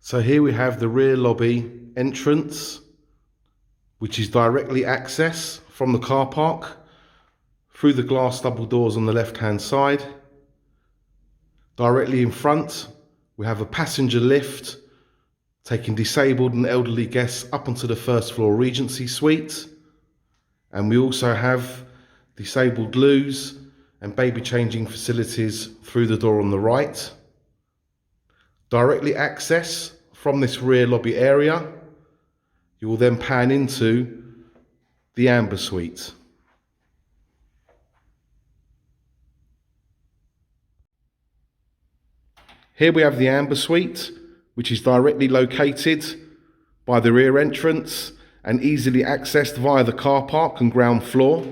So here we have the rear lobby entrance, which is directly access from the car park through the glass double doors on the left hand side. Directly in front, we have a passenger lift taking disabled and elderly guests up onto the first floor Regency Suite. And we also have disabled loos and baby changing facilities through the door on the right. Directly access from this rear lobby area, you will then pan into the Amber Suite. Here we have the Amber Suite, which is directly located by the rear entrance and easily accessed via the car park and ground floor.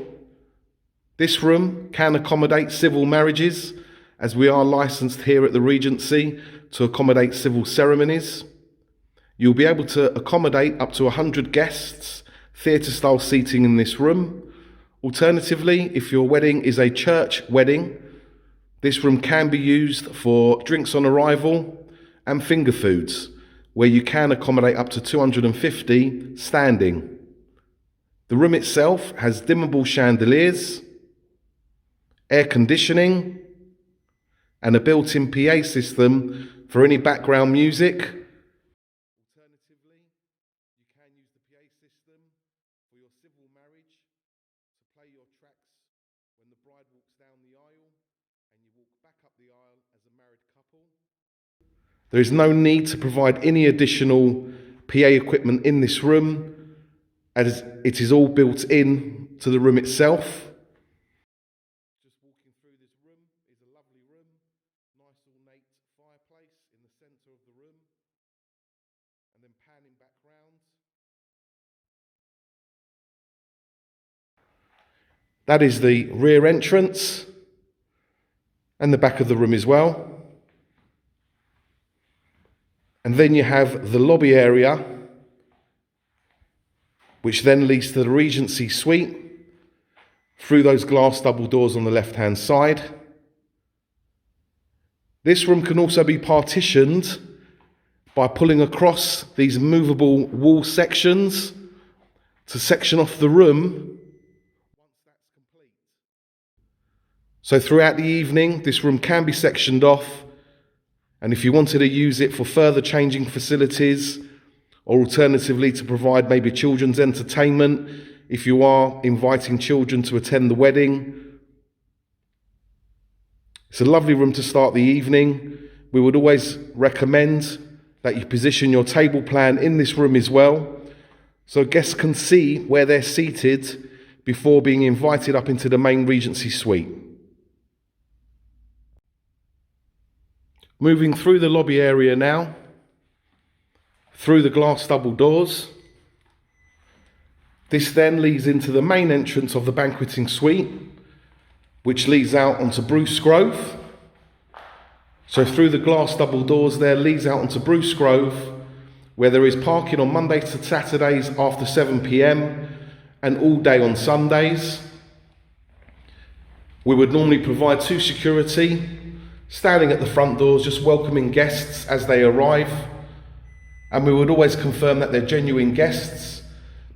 This room can accommodate civil marriages, as we are licensed here at the Regency to accommodate civil ceremonies. You'll be able to accommodate up to 100 guests, theatre-style seating in this room. Alternatively, if your wedding is a church wedding, this room can be used for drinks on arrival and finger foods, where you can accommodate up to 250 standing. The room itself has dimmable chandeliers, air conditioning, and a built-in PA system for any background music. Alternatively, you can use the PA system for your civil marriage to play your tracks when the bride walks down the aisle and you walk back up the aisle as a married couple. There is no need to provide any additional PA equipment in this room, as it is all built in to the room itself. Just walking through this room is a lovely room, nice ornate fireplace in the centre of the room, and then panning back round. That is the rear entrance and the back of the room as well. And then you have the lobby area, which then leads to the Regency Suite through those glass double doors on the left-hand side. This room can also be partitioned by pulling across these movable wall sections to section off the room once that's complete. So throughout the evening, this room can be sectioned off, and if you wanted to use it for further changing facilities, or alternatively to provide maybe children's entertainment, if you are inviting children to attend the wedding. It's a lovely room to start the evening. We would always recommend that you position your table plan in this room as well, so guests can see where they're seated before being invited up into the main Regency Suite. Moving through the lobby area now, through the glass double doors. This then leads into the main entrance of the Banqueting Suite, which leads out onto Bruce Grove. So through the glass double doors there leads out onto Bruce Grove, where there is parking on Mondays to Saturdays after 7 p.m. and all day on Sundays. We would normally provide 2 security standing at the front doors, just welcoming guests as they arrive. And we would always confirm that they're genuine guests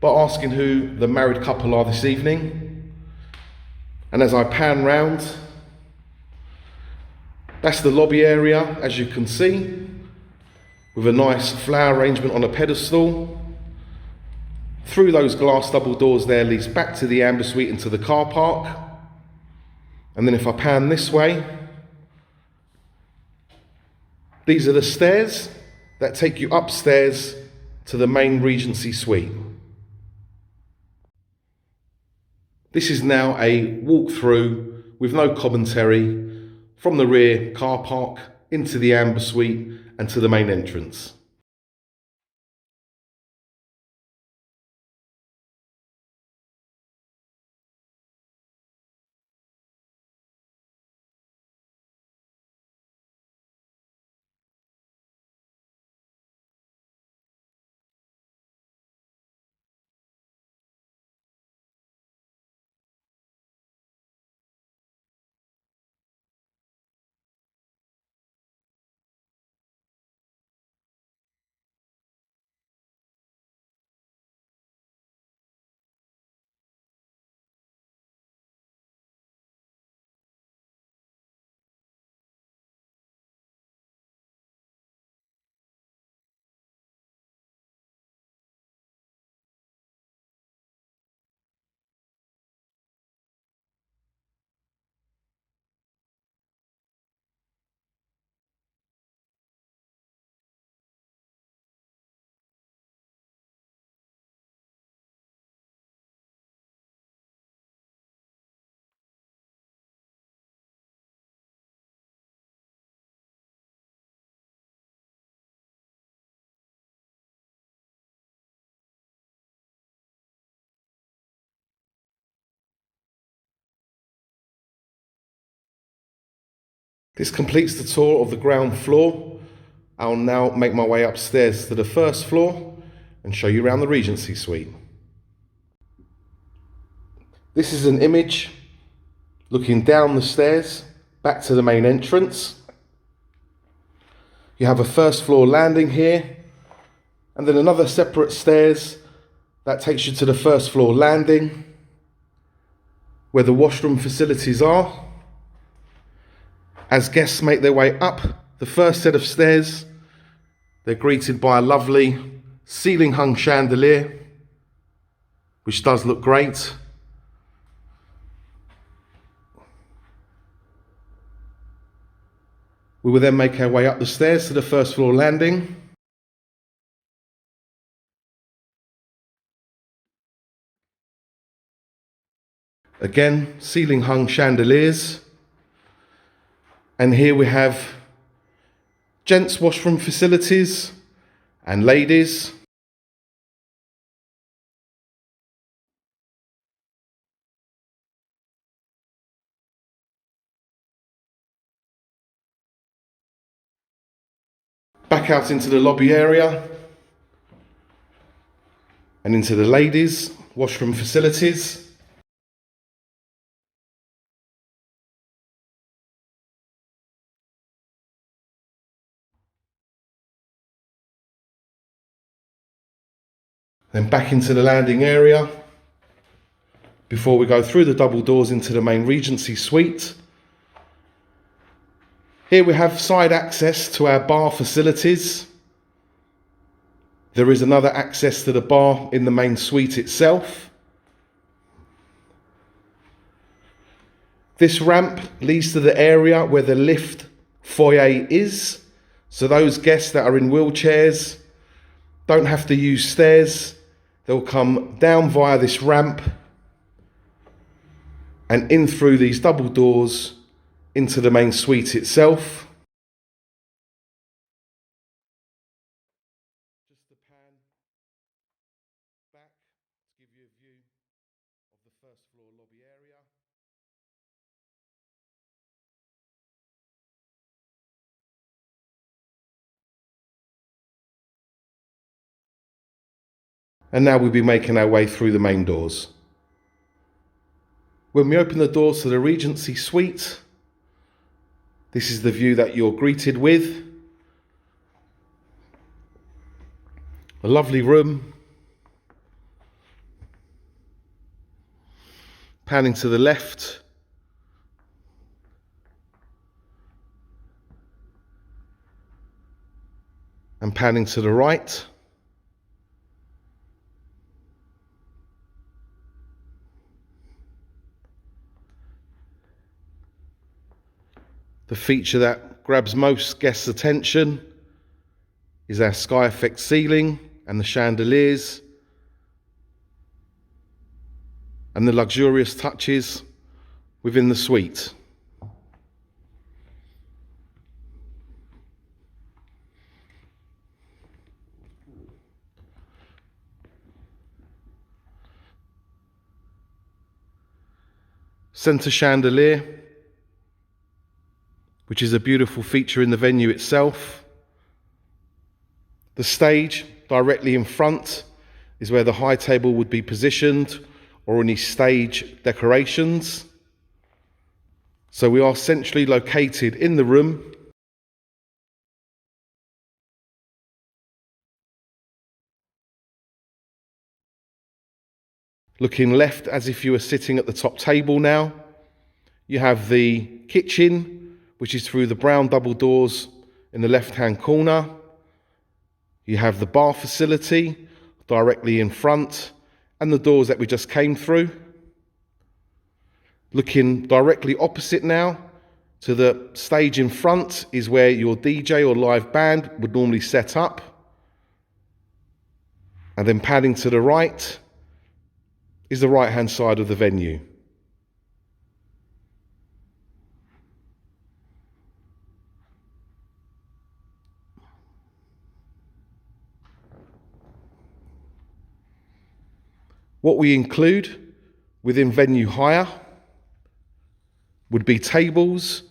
by asking who the married couple are this evening. And as I pan round, that's the lobby area, as you can see, with a nice flower arrangement on a pedestal. Through those glass double doors there leads back to the Amber Suite into the car park. And then if I pan this way, these are the stairs that take you upstairs to the main Regency Suite. This is now a walk-through with no commentary from the rear car park into the Amber Suite and to the main entrance. This completes the tour of the ground floor. I'll now make my way upstairs to the first floor and show you around the Regency Suite. This is an image looking down the stairs back to the main entrance. You have a first floor landing here, and then another separate stairs that takes you to the first floor landing where the washroom facilities are. As guests make their way up the first set of stairs, they're greeted by a lovely ceiling hung chandelier, which does look great. We will then make our way up the stairs to the first floor landing. Again, ceiling hung chandeliers. And here we have gents washroom facilities and ladies. Back out into the lobby area and into the ladies' washroom facilities. Then back into the landing area before we go through the double doors into the main Regency Suite. Here we have side access to our bar facilities. There is another access to the bar in the main suite itself. This ramp leads to the area where the lift foyer is. So those guests that are in wheelchairs don't have to use stairs. They'll come down via this ramp and in through these double doors into the main suite itself. Just to pan back to give you a view of the first floor lobby area. And now we'll be making our way through the main doors. When we open the doors to the Regency Suite, this is the view that you're greeted with. A lovely room. Panning to the left. And panning to the right. The feature that grabs most guests' attention is our sky effect ceiling and the chandeliers and the luxurious touches within the suite. Centre chandelier, which is a beautiful feature in the venue itself. The stage directly in front is where the high table would be positioned, or any stage decorations. So we are centrally located in the room. Looking left as if you were sitting at the top table now. You have the kitchen, which is through the brown double doors in the left-hand corner. You have the bar facility directly in front and the doors that we just came through. Looking directly opposite now to the stage in front is where your DJ or live band would normally set up. And then panning to the right is the right-hand side of the venue. What we include within venue hire would be tables,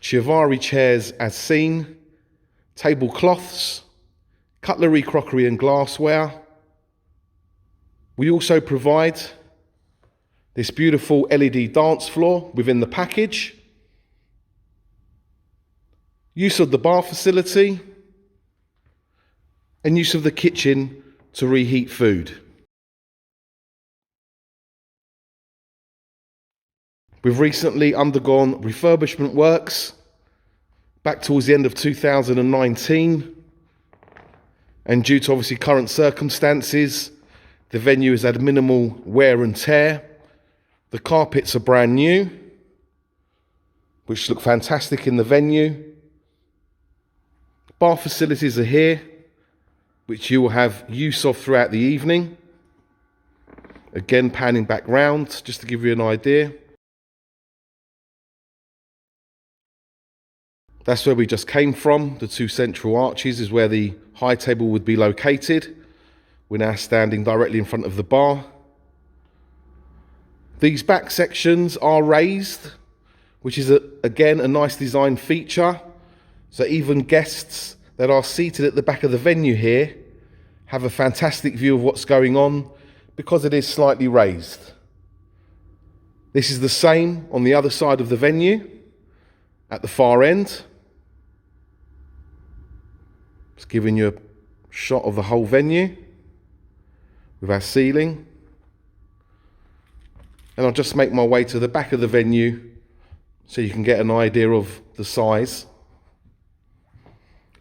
Chiavari chairs as seen, tablecloths, cutlery, crockery and glassware. We also provide this beautiful LED dance floor within the package, use of the bar facility, and use of the kitchen to reheat food. We've recently undergone refurbishment works back towards the end of 2019, and due to obviously current circumstances, the venue has had minimal wear and tear. The carpets are brand new, which look fantastic in the venue. Bar facilities are here, which you will have use of throughout the evening. Again, panning back round, just to give you an idea. That's where we just came from. The two central arches is where the high table would be located. We're now standing directly in front of the bar. These back sections are raised, which is again a nice design feature. So even guests that are seated at the back of the venue here have a fantastic view of what's going on because it is slightly raised. This is the same on the other side of the venue at the far end. Just giving you a shot of the whole venue with our ceiling. And I'll just make my way to the back of the venue so you can get an idea of the size.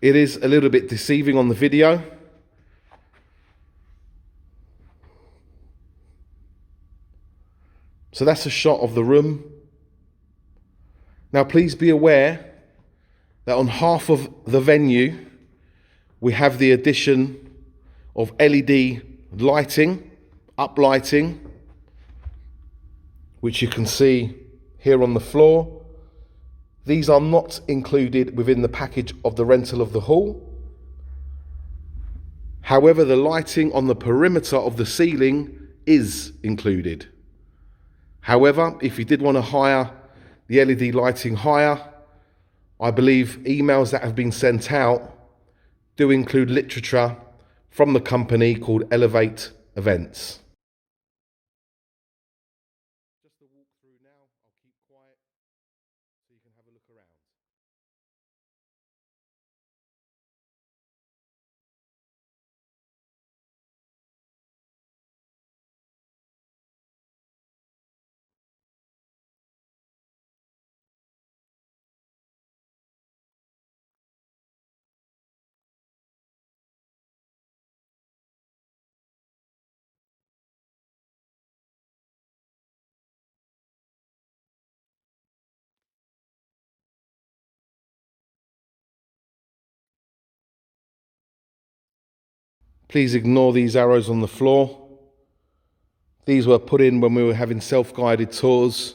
It is a little bit deceiving on the video. So that's a shot of the room. Now please be aware that on half of the venue we have the addition of LED lighting, uplighting, which you can see here on the floor. These are not included within the package of the rental of the hall. However, the lighting on the perimeter of the ceiling is included. However, if you did want to hire the LED lighting higher, I believe emails that have been sent out do include literature from the company called Elevate Events. Just a walk through now, I'll keep quiet so you can have a look around. Please ignore these arrows on the floor. These were put in when we were having self-guided tours,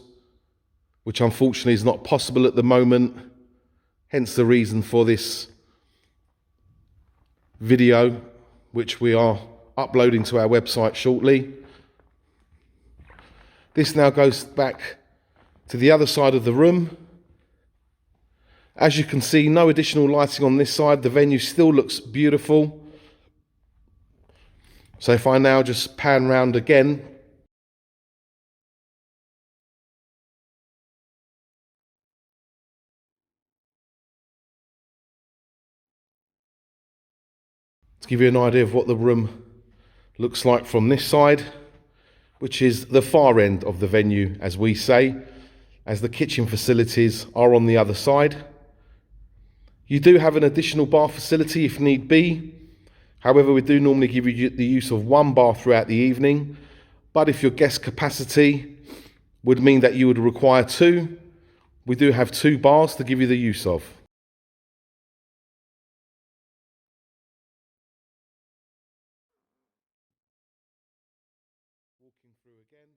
which unfortunately is not possible at the moment, hence the reason for this video, which we are uploading to our website shortly. This now goes back to the other side of the room. As you can see, no additional lighting on this side. The venue still looks beautiful. So if I now just pan round again, to give you an idea of what the room looks like from this side, which is the far end of the venue, as we say, as the kitchen facilities are on the other side. You do have an additional bar facility if need be. However, we do normally give you the use of one bar throughout the evening, but if your guest capacity would mean that you would require two, we do have two bars to give you the use of. Walking through again,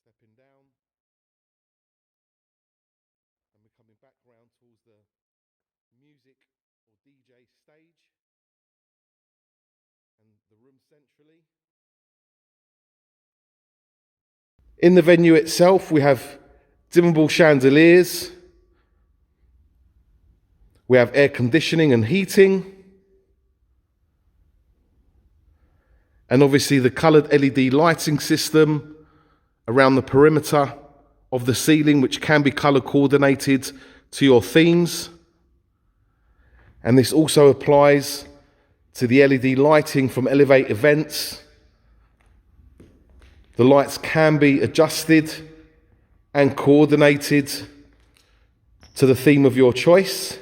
stepping down, and we're coming back round towards the music or DJ stage and the room centrally. In the venue itself, we have dimmable chandeliers. We have air conditioning and heating. And obviously the coloured LED lighting system around the perimeter of the ceiling, which can be colour coordinated to your themes. And this also applies to the LED lighting from Elevate events. The lights can be adjusted and coordinated to the theme of your choice. Let's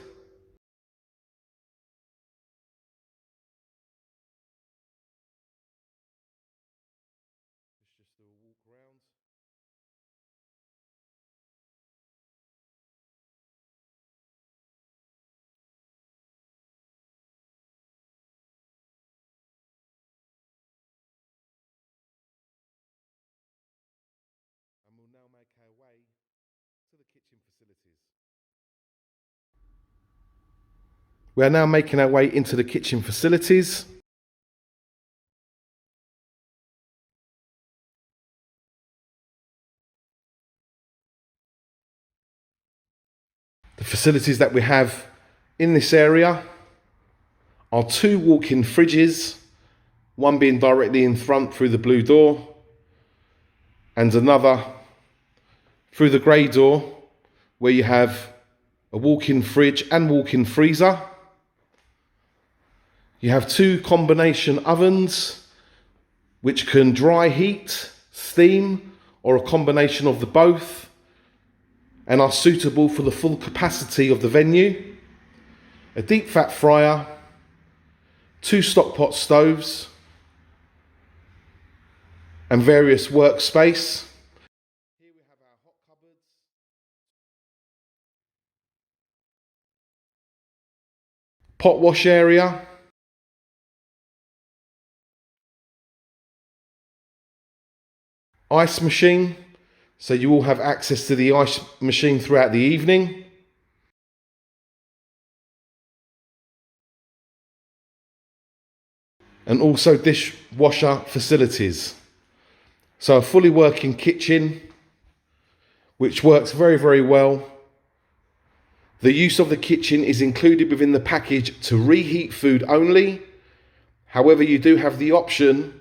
just do a walk around. And we'll now make our way to the kitchen facilities. We are now making our way into the kitchen facilities. The facilities that we have in this area are 2 walk-in fridges, one being directly in front through the blue door, and another through the grey door, where you have a walk-in fridge and walk-in freezer. You have 2 combination ovens, which can dry heat, steam, or a combination of the both, and are suitable for the full capacity of the venue. A deep fat fryer, 2 stockpot stoves, and various workspace. Here we have our hot cupboards. Pot wash area. Ice machine, so you will have access to the ice machine throughout the evening. And also dishwasher facilities. So a fully working kitchen, which works very, very well. The use of the kitchen is included within the package to reheat food only. However, you do have the option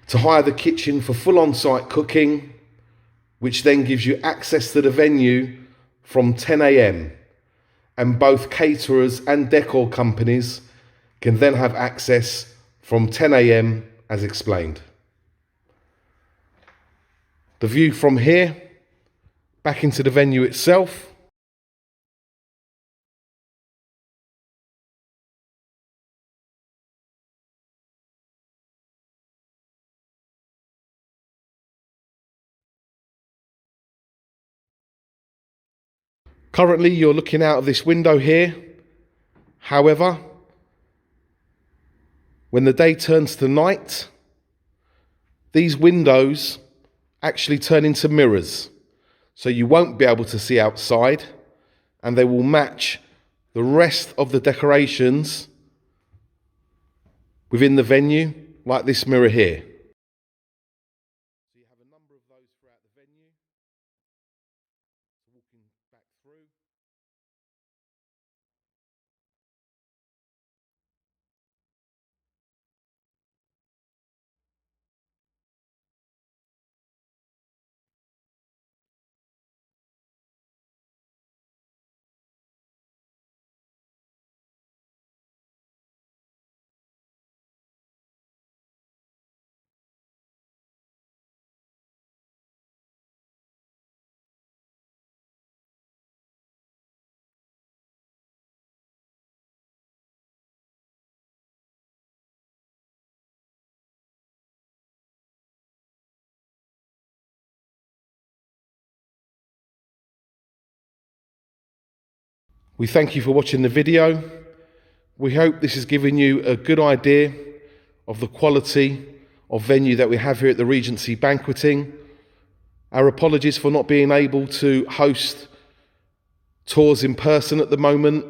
to hire the kitchen for full on-site cooking, which then gives you access to the venue from 10 a.m. And both caterers and decor companies can then have access from 10 a.m. as explained. The view from here back into the venue itself. Currently, you're looking out of this window here. However, when the day turns to night, these windows actually turn into mirrors. So you won't be able to see outside, and they will match the rest of the decorations within the venue, like this mirror here. So you have a number of those throughout the venue. Walking back through. We thank you for watching the video. We hope this has given you a good idea of the quality of venue that we have here at the Regency Banqueting. Our apologies for not being able to host tours in person at the moment,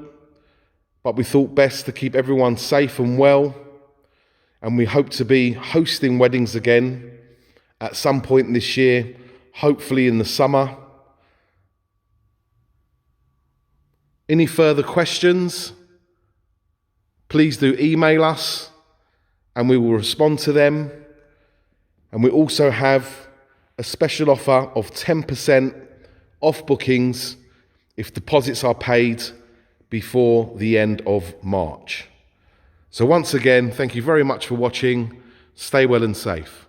but we thought best to keep everyone safe and well, and we hope to be hosting weddings again at some point this year, hopefully in the summer. Any further questions, please do email us and we will respond to them. And we also have a special offer of 10% off bookings if deposits are paid before the end of March. So once again, thank you very much for watching. Stay well and safe.